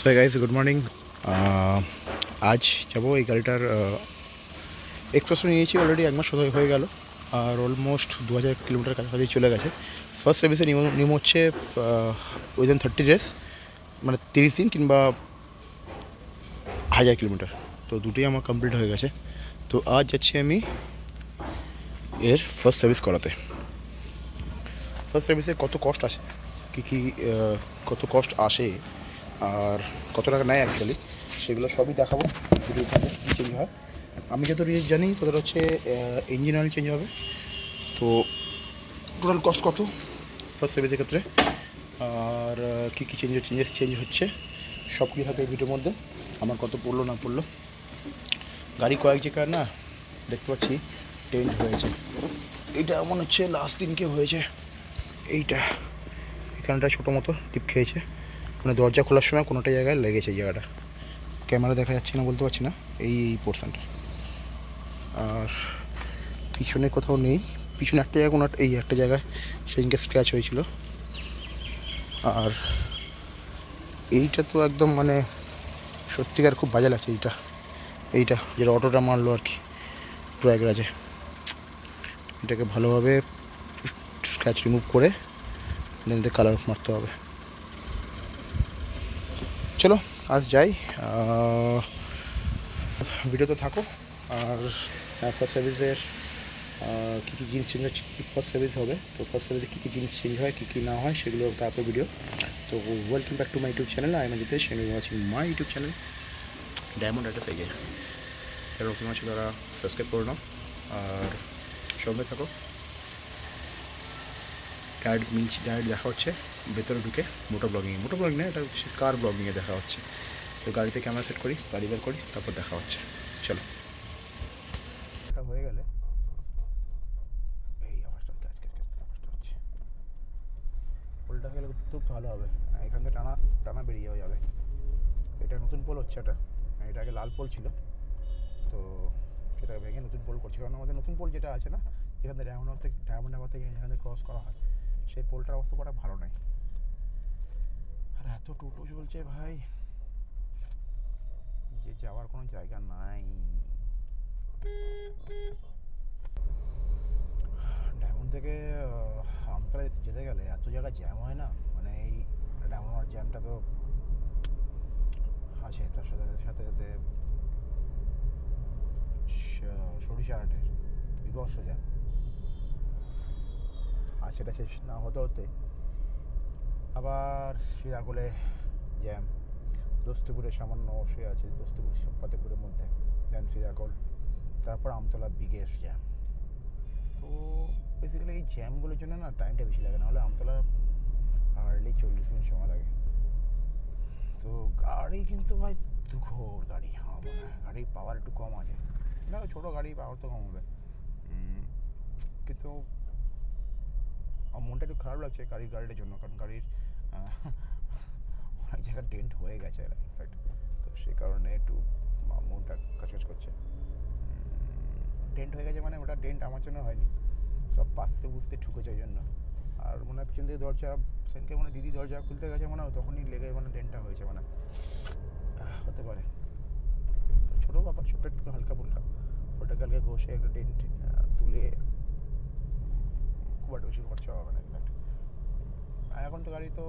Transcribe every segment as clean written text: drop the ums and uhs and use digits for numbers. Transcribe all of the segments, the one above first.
So guys good morning. আজ যাবো এই গাড়িটার এক্সপ্রেসও নিয়েছি, অলরেডি এক মাস হয়ে গেল আর অলমোস্ট 2000 কিলোমিটার কাছাকাছি চলে গেছে। ফার্স্ট সার্ভিসে নিয়ম হচ্ছে উইদিন 30 ডেজ, মানে 30 দিন কিংবা 1000 কিলোমিটার। তো দুটোই আমার কমপ্লিট হয়ে গেছে। তো আজ যাচ্ছি আমি এর ফার্স্ট সার্ভিস করাতে। ফার্স্ট সার্ভিসে কত কস্ট আসে, কী কত কস্ট আসে আর কত টাকা নেয় অ্যাকচুয়ালি, সেগুলো সবই দেখাবো ভিডিও থেকে। কী চেঞ্জ হয় আমি যত জানি তোদের হচ্ছে ইঞ্জিন অয়েল চেঞ্জ হবে। তো টোটাল কস্ট কত ফার্স্ট সার্ভিসের ক্ষেত্রে আর কী কী চেঞ্জ হচ্ছে সব কিছু থাকে এই ভিডিওর মধ্যে। আমার কত পড়লো না পড়লো, গাড়ি কয়েক জায়গায় না দেখতে পাচ্ছি টেন্ট হয়েছে। এইটা মনে হচ্ছে লাস্ট দিনকে হয়েছে, এইটা এখানটা ছোটো মতো টিপ খেয়েছে, মানে দরজা খোলার সময় কোনোটা জায়গায় লেগেছে। এই জায়গাটা ক্যামেরা দেখা যাচ্ছে না বলতে পারছি না, এই পোর্শনটা। আর পিছনে কোথাও নেই, পিছনে একটা জায়গায় কোনো এই একটা জায়গায় সেদিনকে স্ক্র্যাচ হয়েছিল। আর এইটা তো একদম মানে সত্যিকার খুব বাজে লাগছে। এইটা যেটা অটোটা মারলো আর কি প্রয়াগরাজে, এটাকে ভালোভাবে স্ক্র্যাচ রিমুভ করে দেন কালার মারতে হবে। চলো আজ যাই, ভিডিওতে থাকো। আর ফার্স্ট সার্ভিসের কী কী জিনিস চেঞ্জ হচ্ছে, ফার্স্ট সার্ভিস হবে তো ফার্স্ট সার্ভিসে কী কী জিনিস চেঞ্জ হয়, কী কী না হয় সেগুলো তারপর ভিডিও। তো welcome back to my YouTube channel. I am Jitesh and you watching my YouTube channel diamond address এগিয়ে। যারা নতুন আছে তারা সাবস্ক্রাইব করে নাও আর সঙ্গে থাকো। ডাইরেক্ট দেখা হচ্ছে ভেতরে ঢুকে মোটো ব্লগিং না, এটা হচ্ছে কার ব্লগিংয়ে দেখা হচ্ছে। তো গাড়িতে ক্যামেরা সেট করি, গাড়ি বের করি, তারপর দেখা হচ্ছে। চলো, এটা হয়ে গেলে এই আওয়াজটা হচ্ছে, পোলটা হয়ে গেলে খুব ভালো হবে। এখান থেকে টানা বেরিয়ে যাবে। এটা নতুন পোল হচ্ছে, এটা আগে লাল পোল ছিল, তো সেটা ভেঙে নতুন পোল করছে। কারণ আমাদের নতুন পোল যেটা আছে না, যেখান থেকে ডায়মন্ড হারবার থেকে যেখান থেকে ক্রস করা হয়, সেই পোলটার অবস্থা করা ভালো নয়। আর এত টোটো চলছে ভাই যে যাওয়ার কোনো জায়গা নাই। ডায়মন্ড থেকে আমতলা যেতে গেলে এত জায়গা জ্যাম হয় না, মানে এই ডায়মন্ড জ্যামটা তো আছে, তার সাথে সাথে সরিষাহাটের বিভৎস জ্যাম। আর সেটা শেষ না হতে আবার শ্রীরাগোলে জ্যাম, দোস্তিপুরের সামান্য অবশ্যই আছে, দোস্তিপুর ফতেপুরের মধ্যে, দেন শ্রীরাগোল, তারপর আমতলা বিগেস্ট জ্যাম। তো বেসিক্যালি এই জ্যামগুলোর জন্য না টাইমটা বেশি লাগে, নাহলে আমতলা হার্ডলি 40 মিনিট সময় লাগে। তো গাড়ি কিন্তু ভাই দুঃখর গাড়ি, আমার মনে হয় গাড়ির পাওয়ার একটু কম আছে। দেখো ছোটো গাড়ি পাওয়ার তো কম হবে, কিন্তু আমার মনটা একটু খারাপ লাগছে গাড়িটার জন্য, কারণ গাড়ির অনেক জায়গায় ডেন্ট হয়ে গেছে ইনফ্যাক্ট। তো সেই কারণে একটু মনটা কাজ করছে। ডেন্ট হয়ে গেছে মানে ওটা ডেন্ট আমার জন্য হয়নি, সব পাশতে বুঝতে ঠুকেছে ওই জন্য। আর মনে হয় পিছন থেকে দরজা সেনকে মানে দিদি দরজা খুলতে গেছে মনে হয়, তখনই লেগে মানে ডেন্টটা হয়েছে, মানে হতে পারে। ছোটো ব্যাপার, ছোটো একটু হালকা ফুলকা, ওটা কালকে ঘষে একটা ডেন্ট তুলে খুব একটা বেশি খরচা হবে না ইনফ্যাক্ট। আর এখন তো গাড়ি তো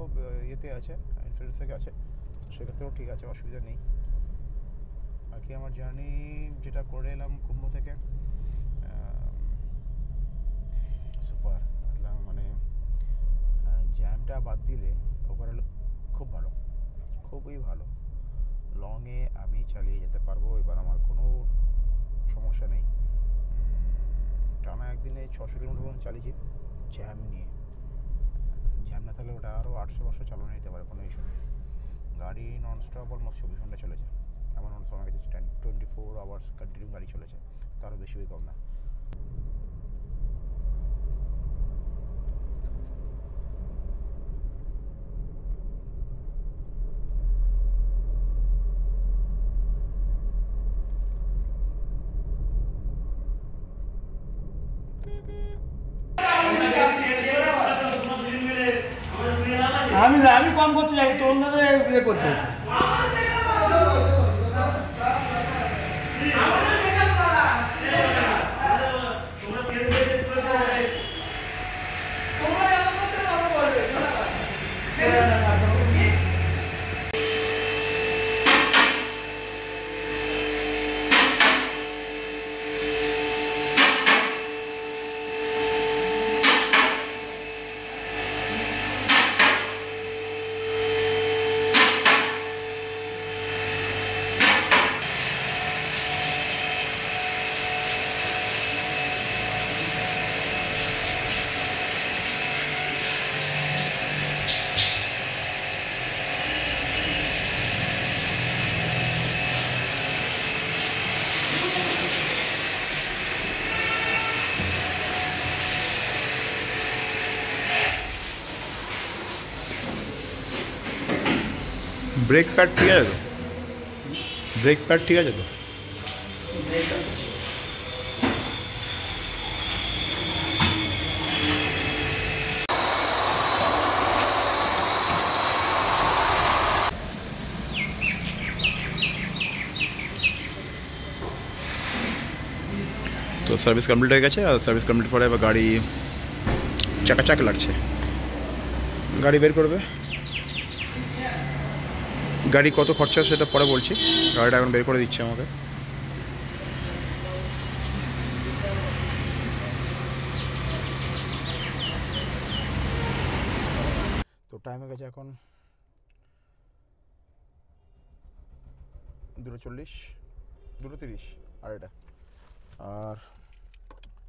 ইয়েতে আছে, ইন্স্যুরেন্স থেকে আছে, তো সেক্ষেত্রেও ঠিক আছে, অসুবিধা নেই। বাকি আমার জার্নি যেটা করে এলাম কুম্ভ থেকে সুপার, মানে জ্যামটা বাদ দিলে ওভারঅল খুব ভালো, খুবই ভালো। লংয়ে আমি চালিয়ে যেতে পারবো, এবার আমার কোনো সমস্যা নেই। টানা একদিনে 600 কিলোমিটার পর্যন্ত চালিয়েছি জ্যাম নিয়ে। জ্যাম না থাকলে ওটা আরও 800 চালানো যেতে পারে, কোনো ইস্যু নেই। গাড়ি ননস্টপ অলমোস্ট 24 ঘন্টা চলেছে, এমন অনেক সময় গেছে 24 আওয়ার্স কন্টিনিউ গাড়ি চলেছে, তারও বেশি কম না। আমি কম করতে চাই, তোর না ইয়ে করতে ব্রেক প্যাড ঠিক আছে তো? ব্রেক প্যাড ঠিক আছে তো? তো সার্ভিস কমপ্লিট হয়ে গেছে, আর সার্ভিস কমপ্লিট পরে এবার গাড়ি চাকা লাগছে, গাড়ি বের করবে। গাড়ি কত খরচা সেটা পরে বলছি, গাড়িটা এখন বের করে দিচ্ছে আমাকে। তো টাইম হয়ে গেছে এখন 2:40, 2:30 আড়াইটা, আর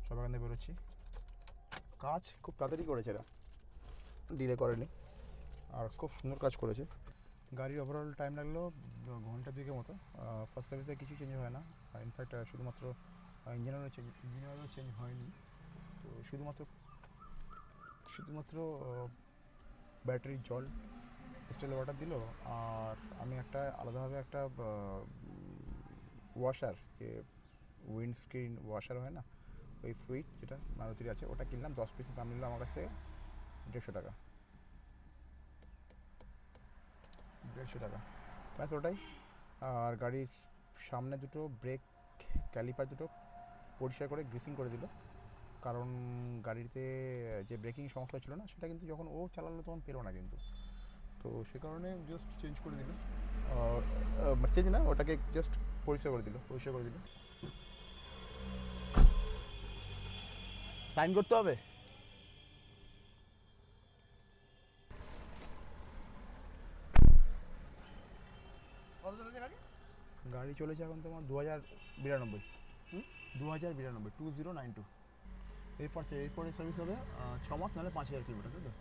সব এখান থেকে বেরোচ্ছি। কাজ খুব তাড়াতাড়ি করেছে এরা, ডিলে করেনি, আর খুব সুন্দর কাজ করেছে। গাড়ির ওভারঅল টাইম লাগলো ঘন্টা 2 মতো। ফার্স্ট সার্ভিসে কিছু চেঞ্জ হয় না, ইনফ্যাক্ট শুধুমাত্র ইঞ্জিনিয়ারও চেঞ্জ হয়নি। তো শুধুমাত্র ব্যাটারির জল স্টিল ওয়াটার দিল, আর আমি একটা আলাদাভাবে একটা ওয়াশার, উইন্ডস্ক্রিন ওয়াশার হয় না, ওই ফ্লুইড যেটা মারুতির আছে, ওটা কিনলাম 10 পিসের দাম নিল আমার কাছ থেকে 150 টাকা। 150 টাকা ব্যাস, ওটাই। আর গাড়ির সামনে দুটো ব্রেক ক্যালিপার দুটো পরিষ্কার করে গ্রিসিং করে দিল, কারণ গাড়িতে যে ব্রেকিং সমস্যা ছিল না সেটা কিন্তু যখন ও চালালো তখন পেলো না কিন্তু, তো সে কারণে জাস্ট চেঞ্জ করে দিল। চেঞ্জ না, ওটাকে জাস্ট পরিষ্কার করে দিল। সাইন করতে হবে। গাড়ি চলেছে এখন তোমার 2092, 2092 এরপরে সার্ভিস হবে 6 মাস, নাহলে 5000 কিলোমিটার, তাই তো?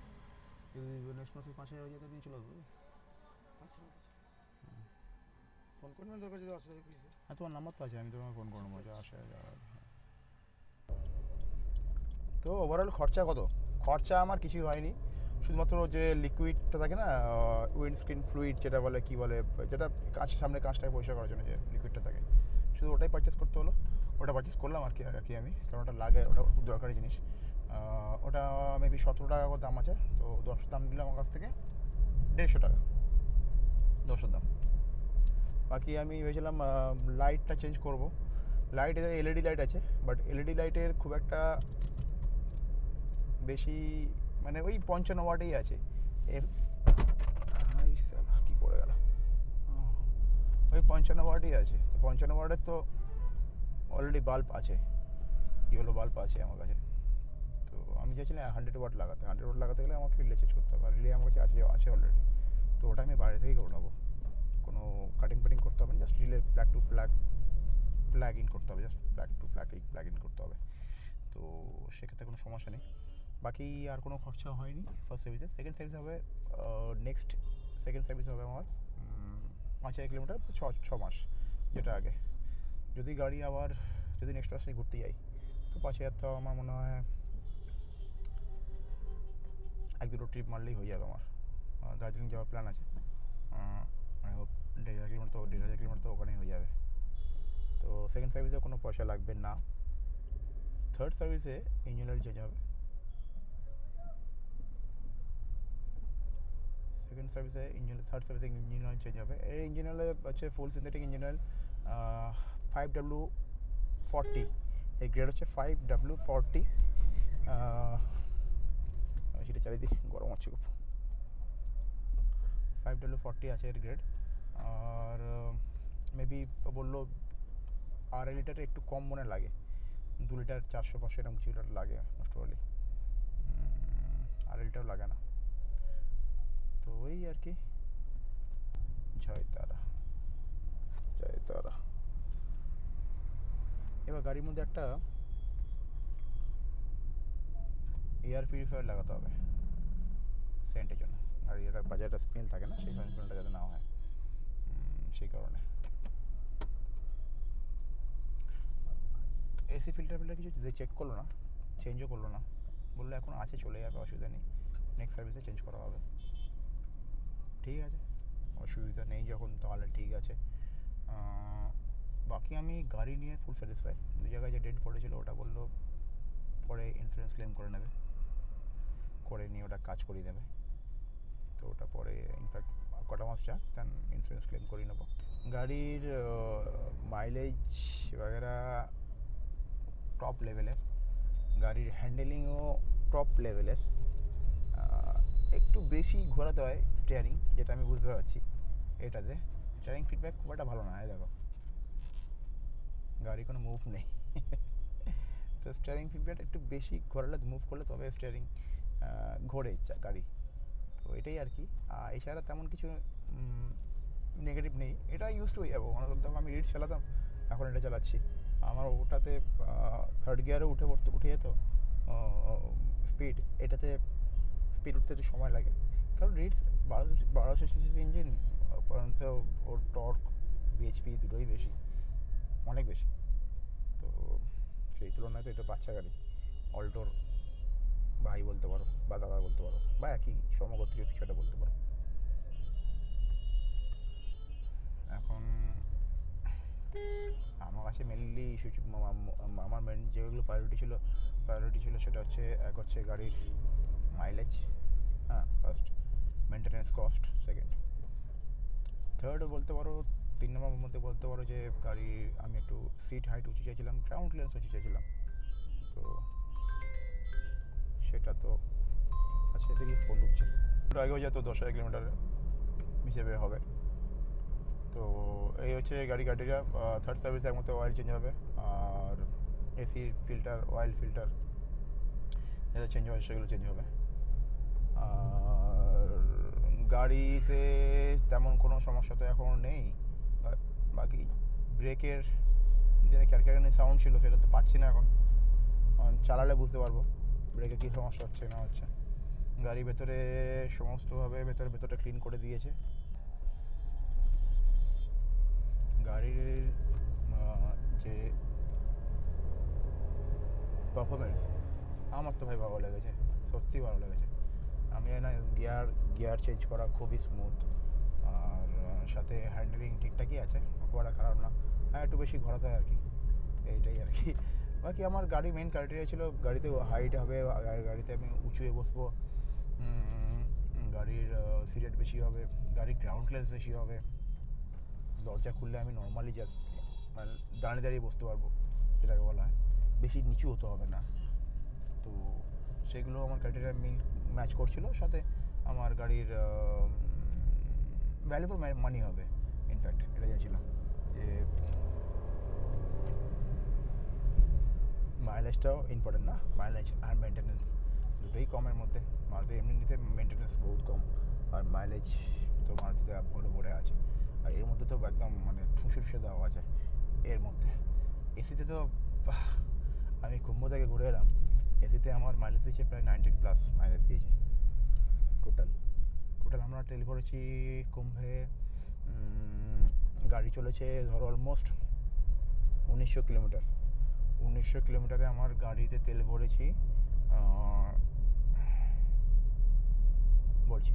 যদি নেক্সট মাসে 5000 হয়ে যায় নিয়ে চলে আসবো। ফোন করবেন দরকার যদি অসুবিধা কিছু। হ্যাঁ, তোমার নাম্বার তো আছে, আমি তোমাকে ফোন করে নেবো যা আসে। তো ওভারঅল খরচা কত? খরচা আমার কিছুই হয়নি, শুধুমাত্র যে লিকুইডটা থাকে না, উইন্ডস্ক্রিন ফ্লুইড যেটা বলে, কি বলে, যেটা সামনে কাঁচটাকে পরিষ্কার করার জন্য যে লিকুইডটা থাকে, শুধু ওটাই পারচেস করতে হলো। ওটা পারচেস করলাম আর কি আমি, কারণ ওটা লাগে, ওটা খুব দরকারি জিনিস। ওটা মেবি 17 টাকা করে দাম আছে, তো 10 দাম দিলাম আমার কাছ থেকে 150 টাকা 10 দাম। বাকি আমি ভেবেছিলাম লাইটটা চেঞ্জ করব। লাইট এদের এলইডি লাইট আছে, বাট এলইডি লাইটের খুব একটা বেশি, মানে ওই 55 ওয়াটেই আছে এর। কি পড়ে গেল? ওই 55 ওয়াটই আছে। 55 ওয়াটের তো অলরেডি বাল্ব আছে, ইয়েলো বাল্ব আছে আমার কাছে। তো আমি চাইছিলাম 100 ওয়াট লাগাতে। 100 ওয়াট লাগাতে গেলে আমাকে রিলে চেঞ্জ করতে হবে, আর রিলে আমার কাছে আছে অলরেডি। তো ওটা আমি বাইরে থেকেই করে নেবো, কোনো কাটিং করতে হবে না, জাস্ট রিলে প্লাগ ইন করতে হবে, জাস্ট প্লাগ ইন করতে হবে। তো সেক্ষেত্রে কোনো সমস্যা নেই। বাকি আর কোনো খরচা হয়নি ফার্স্ট সার্ভিসে। সেকেন্ড সার্ভিস হবে সেকেন্ড সার্ভিস হবে আমার 5000 কিলোমিটার 6 মাস, যেটা আগে। যদি গাড়ি আবার যদি নেক্সট মাসে ঘুরতে যাই, তো 5000 তো আমার মনে হয় 1-2 ট্রিপ মারলেই হয়ে যাবে আমার। দার্জিলিং যাওয়ার প্ল্যান আছে, আই হোপ 1,500 কিলোমিটার তো ওখানেই হয়ে যাবে। তো সেকেন্ড সার্ভিসে কোনো পয়সা লাগবে না। থার্ড সার্ভিসে ইঞ্জিন অয়েল চেঞ্জ হবে। থার্ড সার্ভিসে ইঞ্জিন অয়েল চেঞ্জ হবে। এই ইঞ্জিন অয়েল হচ্ছে ফুল সিনথেটিক ইঞ্জিন অয়েল, 5W40, এই গ্রেড হচ্ছে 5W40। সেটা চালিয়ে দিই, গরম হচ্ছে খুব। 5W40 আছে এর গ্রেড, আর মেবি বললো 2.5 লিটারে একটু কম মনে লাগে, 2 লিটার 400-500 এরকম কিছু লিটার লাগে মোস্ট প্রবাবলি, 2.5 লিটারও লাগে না। তো ওই আর কি, জয় তারা। এবার গাড়ির মধ্যে একটা এয়ার পিউরিফায়ার লাগাতে হবে সেন্টের জন্য, আর এটা বাজারটা স্মেল থাকে না, সেই স্মেলটা যাতে না হয়, সেই কারণে। এসি ফিল্টার কিছু চেক করলো না, চেঞ্জও করলো না, বললো এখন আছে, চলে যাবে, অসুবিধা নেই, নেক্সট সার্ভিসে চেঞ্জ করা হবে। ঠিক আছে, অসুবিধা নেই যখন, তাহলে ঠিক আছে। বাকি আমি গাড়ি নিয়ে ফুল স্যাটিসফাই। 2 জায়গায় যে ডেন্ট পড়েছিল ওটা বললো পরে ইন্স্যুরেন্স ক্লেম করে নেবে, করে নিয়ে ওটা কাজ করিয়ে দেবে। তো ওটা পরে ইনফ্যাক্ট কটা মাস যাক দেন ইন্স্যুরেন্স ক্লেম করিয়ে নেবো। গাড়ির মাইলেজ वगैरह টপ লেভেলের, গাড়ির হ্যান্ডেলিংও টপ লেভেলের। একটু বেশি ঘোরাতে হয় স্টিয়ারিং, যেটা আমি বুঝতে পারছি। এটাতে স্টিয়ারিং ফিডব্যাক খুব একটা ভালো না, দেখো গাড়ি কোনো মুভ নেই। তো স্টিয়ারিং ফিডব্যাক একটু বেশি ঘোরালে, মুভ করলে তবে স্টিয়ারিং ঘোরে গাড়ি। তো এটাই আর কি, এছাড়া তেমন কিছু নেগেটিভ নেই। এটা ইউজ টু হয়ে যাবো। আমি রিড চালাতাম, এখন এটা চালাচ্ছি। আমার ওটাতে 3rd গিয়ারে উঠে যেত স্পিড, এটাতে স্পিড উঠতে একটু সময় লাগে, কারণ রিডস 1200 সিসির ইঞ্জিন, পর্যন্ত ওর টর্ক বিএইচপি দুটোই বেশি, অনেক বেশি। তো সেই তুলনায় তো এটা বাচ্চা গাড়ি, অল্টোর ভাই বলতে পারো বা দাদা বলতে পারো, বা একই সমগোত্রীয় কিছু একটা বলতে পারো। এখন আমার কাছে মেনলি ইস্যু, আমার মেন যেগুলো প্রায়োরিটি ছিল সেটা হচ্ছে, এক হচ্ছে গাড়ির mileage, first maintenance cost, second, third বলতে পারো, 3 নম্বরের মধ্যে বলতে পারো যে গাড়ি আমি একটু সিট হাইট উঁচু চাইছিলাম, গ্রাউন্ড ক্লিয়ারেন্স উঁচু চাইছিলাম। তো সেটা তো আছে। দেখি ফোন ঢুকছে, একটু আগেও যেত 10,000 কিলোমিটার হিসেবে হবে। তো এই হচ্ছে গাড়িটা 3rd সার্ভিসে একমাত্র অয়েল চেঞ্জ হবে, আর এসির ফিল্টার, অয়েল ফিল্টার যেটা চেঞ্জ হয় সেগুলো চেঞ্জ হবে। আর গাড়িতে তেমন কোনো সমস্যা তো এখন নেই। বাকি ব্রেকের যে ক্যারক্যারানি সাউন্ড ছিল সেটা তো পাচ্ছি না এখন, চালালে বুঝতে পারবো ব্রেকে কী সমস্যা হচ্ছে না হচ্ছে। গাড়ি ভেতরে সমস্তভাবে ভেতরটা ক্লিন করে দিয়েছে। গাড়ির যে পারফরমেন্স আমার তো ভাই ভালো লেগেছে, সত্যি ভালো লেগেছে। আমি না গিয়ার চেঞ্জ করা খুবই স্মুথ, আর সাথে হ্যান্ডেলিং ঠিকঠাকই আছে, খুব একটা খারাপ না। হ্যাঁ, একটু বেশি ঘোরাতে হয় আর কি, এইটাই আর কি। বাকি আমার গাড়ি মেন ক্রাইটেরিয়া ছিল গাড়িতে হাইট হবে, গাড়িতে আমি উঁচুয়ে বসবো, গাড়ির সিট বেশি হবে, গাড়ির গ্রাউন্ড ক্লিয়ারেন্স বেশি হবে, দরজা খুললে আমি নর্মালি জাস্ট মানে দাঁড়িয়ে বসতে পারবো, যেটাকে বলা হয়, বেশি নিচু হতে হবে না। তো সেগুলো আমার ক্রাইটেরিয়া ম্যাচ করছিল। সাথে আমার গাড়ির ভ্যালু ফর মানি হবে, ইনফ্যাক্ট এটা চাইছিলাম যে মাইলেজটাও ইম্পর্টেন্ট না, মাইলেজ আর মেনটেনেন্স দুটোই কমের মধ্যে। মারুতি এমনিতে মেনটেনেন্স বহুত কম, আর মাইলেজ তো মারুতিতে ভরে আছে। আর এর মধ্যে তো একদম মানে ঠুসে দেওয়া আছে এর মধ্যে। এসিতে তো আমি কুম্ভ থেকে ঘুরে এলাম, এসিতে আমার মাইলেজ দিয়েছে প্রায় 19+ মাইলেজ দিয়েছে টোটাল। আমরা তেল ভরেছি কুম্ভে, গাড়ি চলেছে ধরো অলমোস্ট 1900 কিলোমিটার। 1900 কিলোমিটারে আমার গাড়িতে তেল ভরেছি বলছি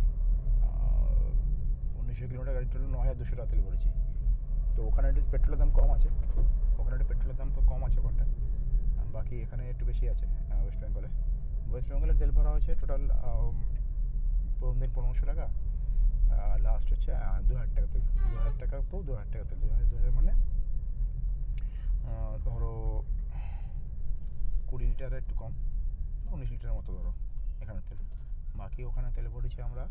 1900 কিলোমিটার গাড়ি চলে 9,200 টাকা তেল ভরেছি। তো ওখানে একটু পেট্রোলের দাম কম আছে, ওখানটায়। বাকি এখানে একটু বেশি আছে ওয়েস্ট বেঙ্গলের তেল ভরা হয়েছে টোটাল প্রথম দিন 1,500 টাকা, লাস্ট হচ্ছে 2,000 টাকা তেল। 2,000 টাকা পুরো 2,000 টাকা তেল। 2,000 মানে ধরো 20 লিটার একটু কম, 19 লিটারের মতো ধরো এখানে তেল। বাকি ওখানে তেল ভরেছি আমরা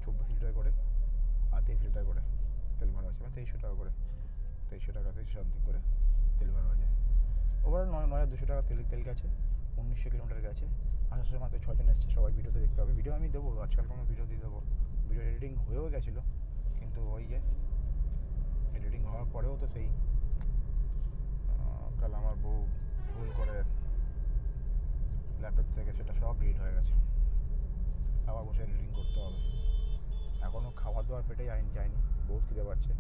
24 লিটার করে, আর 23 লিটার করে তেল ভরা হয়েছে, মানে 2300 টাকা করে, 2300 সামথিং করে তেল ভরা হয়েছে। ওভারঅল 9,200 টাকা তেল গেছে, 1900 কিলোমিটার গেছে। আসার সময় মাত্র 6 জন এসছে, সবাই ভিডিওতে দেখতে হবে। ভিডিও আমি দেবো, আজকাল কোনো ভিডিও দিয়ে দেবো। ভিডিও এডিটিং হয়েও গেছিলো, কিন্তু ওই যে এডিটিং হওয়ার পরেও তো সেই কাল আমার বউ ভুল করে ল্যাপটপ থেকে সেটা সব রিড হয়ে গেছে, আবার বসে এডিটিং করতে হবে। এখনও খাওয়া দাওয়ার পেটে যায়নি, বহুত খিদে পাচ্ছে।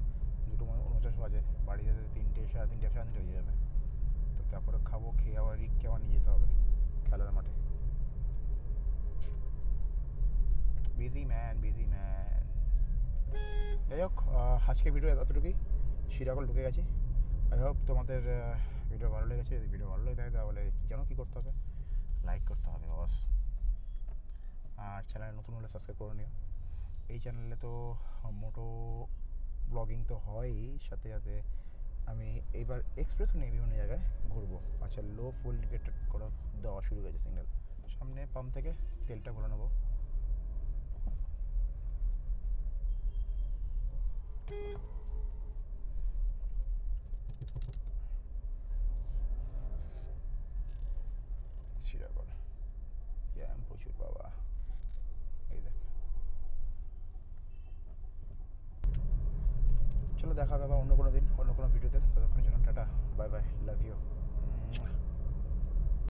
2:49 বাজে, বাড়ি যেতে 3টে, সাড়ে 3টে হয়ে যাবে। তো তারপরে খাবো, খেয়ে আবার রিককে আবার নিয়ে যেতে হবে খেলার মাঠে। Busy man. যাই হোক, আজকে ভিডিও এতটুকুই, শ্রীনগর ঢুকে গেছি। আই হোপ তোমাদের ভিডিও ভালো লেগেছে। যদি ভিডিও ভালো লেগে থাকে তাহলে জানো কী করতে হবে, লাইক করতে হবে বস। আর চ্যানেলে নতুন হলে সাবস্ক্রাইব করে নিও। এই চ্যানেলে তো মোটো ব্লগিং তো হয়ই, সাথে সাথে আমি এইবার এক্সপ্রেসও নিয়ে বিভিন্ন জায়গায় ঘুরবো। আচ্ছা, লো ফুল ইন্ডিকেটর করা দেওয়া শুরু হয়েছে সিগন্যাল। সামনে পাম্প থেকে তেলটা ভরে নেবো। শ্রীনগর জ্যাম প্রচুর বাবা, এই দেখ। চলো দেখা হবে আবার অন্য কোনো দিন, অন্য কোনো ভিডিওতে। ততক্ষণের জন্য tata, bye bye, love you.